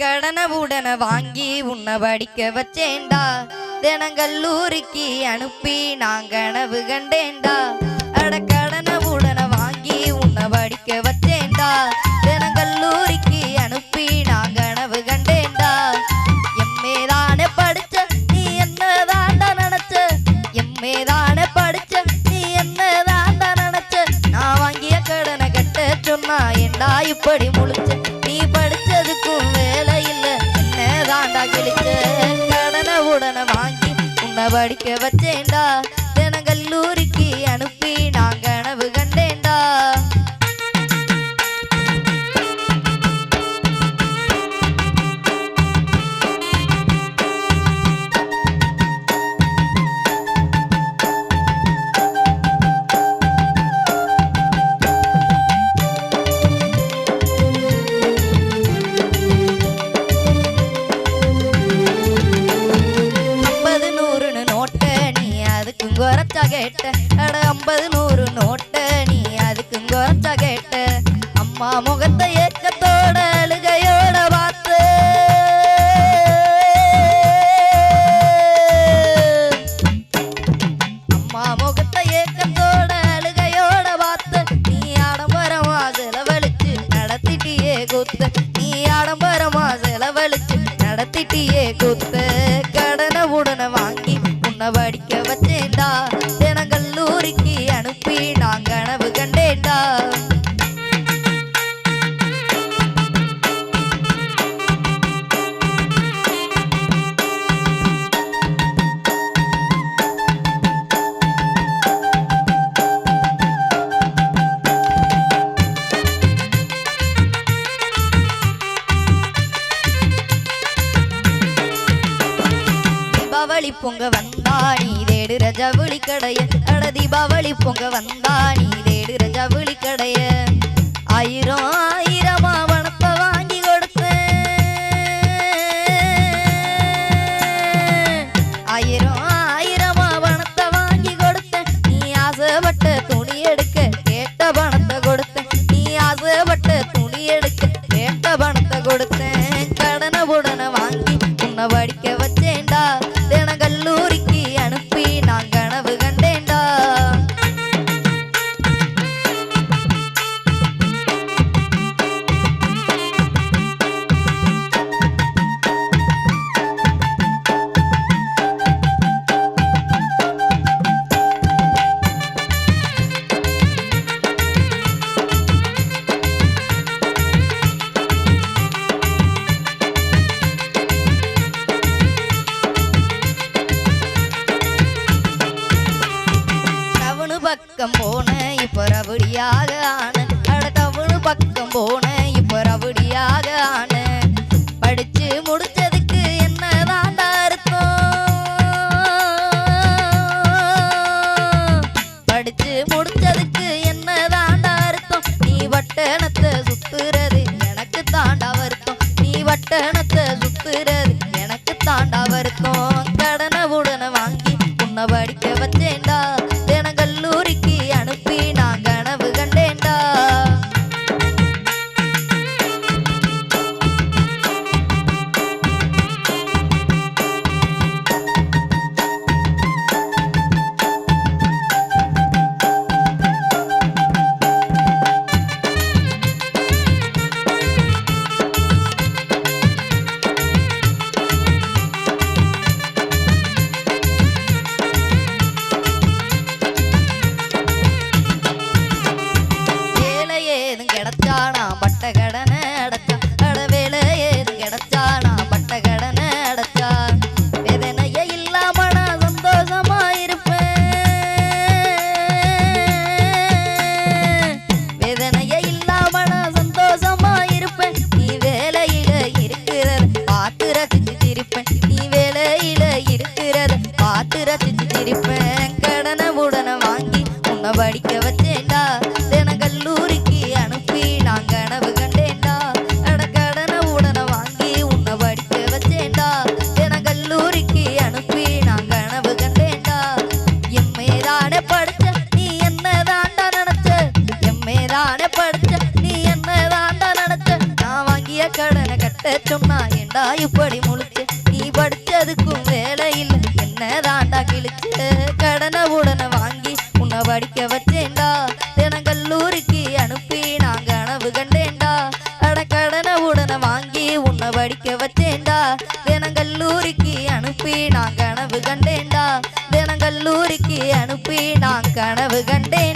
கடனை உடனே வாங்கி உன்னை படிக்க வச்சேன்டா தினங்கல்லூரிக்கு அனுப்பி நான் கனவு கண்டேன்டா கடனை உடனே வாங்கி உன்னை படிக்க வச்சேன்டா தினங்கல்லூரிக்கு அனுப்பி நான் கனவு கண்டேன்டா எம்மேதானே படிச்ச நீ என்னதாண்டா நினைச்ச எம்மேதானே படிச்ச நீ என்னதாண்டா நினைச்ச நான் வாங்கிய கடனை கட்ட சொன்னா ஏண்டா இப்படி முழிச்ச நீ படிச்சதுக்கும் வேலை இல்ல என்னதாண்டா கிழிச்ச கடனை உடனே வாங்கி உன்னை படிக்க வச்சேன்டா தினங்கல்லூரிக்கு அனுப்பி நான் கனவு கண்டேன்டா குறைச்சா கேட்ட அட 50 100 நோட்ட நீ அதுக்கு குறைச்சா கேட்ட அம்மா முகத்தை ஏக்கத்தோட அழுகையோட பார்த்து அம்மா முகத்தை ஏக்கத்தோட அழுகையோட பார்த்து நீ ஆடம்பரமா செலவழிச்சு நடத்திட்டியே கூத்து நீ ஆடம்பரமா செலவழிச்சு நடத்திட்டியே கூத்து கடனை உடனே வாங்கி உன்னை படிக்க வச்சேன்டா தினங்கல்லூரிக்கு அனுப்பி நான் கனவு கண்டேன்டா தீபாவளி பொங்க வந்தா நீ தேடுற ஜவுளி கடைய அட தீபாவளி பொங்க வந்தா நீ தேடுற ஜவுளி கடைய ஆயிரம் ஆயிரமா பணத்தை வாங்கி கொடுத்தேன் ஆயிரம் ஆயிரமா பணத்தை வாங்கி கொடுத்தேன் நீ ஆசைப்பட்ட துணி எடுக்க கேட்ட பணத்தை கொடுத்தேன் நீ ஆசைப்பட்ட துணி எடுக்க கேட்ட பணத்தை கொடுத்தேன் கடனை உடனே வாங்கி உன்னை படிக்க வச்சேன்டா தினங்கல்லூரிக்கு அனுப்பி நான் கனவு கண்டேன்டா பக்கம் போன இப்ப ரவுடியாக ஆன அட டவுனு பக்கம் போன இப்ப ரவுடியாக ஆன படிச்சு முடிச்சதுக்கு என்னதாண்டா அர்த்தம் படிச்சு முடிச்சதுக்கு என்னதாண்டா அர்த்தம் நீ வட்டணத்தை சுத்துறது எனக்கு தாண்டா வருத்தம் நீ வட்டணத்தை சுத்துறது எனக்கு தாண்டா வருத்தம் கடனை உடனே வாங்கி உன்னை படிக்க வச்சேன்டா தினங்கல்லூரிக்கு அனுப்பி நான் கனவு கண்டேன்டா கிடைச்சா நான் பட்ட கடனை அடைச்சா அட வேலை ஏதும் கிடைச்சா நான் பட்ட கடனை அடைச்சா வேதனையே இல்லாம நான் சந்தோஷமா இருப்பேன் வேதனையே இல்லாம நான் சந்தோஷமா இருப்பேன் நீ வேலையில இருக்கிறத பார்த்து ரசிச்சு சிரிப்பேன் நீ வேலையில இருக்கிறத பார்த்து ரசிச்சு சிரிப்பேன் கடனை உடனே வாங்கி உன்னை படிக்க வச்சேன்டா தினங்கல்லூரிக்கு அனுப்பி நான் கனவு கண்டேன்டா அட கடனை உடனே வாங்கி உன்னை படிக்க வச்சேன்டா தினங்கல்லூரிக்கு அனுப்பி நான் கனவு கண்டேன்டா எம்மேதானே படிச்ச நீ என்னதாண்டா நினைச்ச எம்மேதானே படிச்ச நீ என்னதாண்டா நினைச்ச நான் வாங்கிய கடனை கட்ட படிக்க சொன்னா ஏண்டா இப்படி முழிச்சு நீ படிச்சதுக்கும் வேலை இல்லை என்னதாண்டா கிழிச்சு கடனை உடனே வாங்கி உன்னை படிக்க வச்சேன்டா தினம் கல்லூரிக்கு அனுப்பி நான் கனவு கண்டேன்டா கடனை உடனே வாங்கி உன்னை படிக்க வச்சேன்டா தினம் கல்லூரிக்கு அனுப்பி நான் கனவு கண்டேன்டா தினம் கல்லூரிக்கு அனுப்பி நான் கனவு கண்டேன்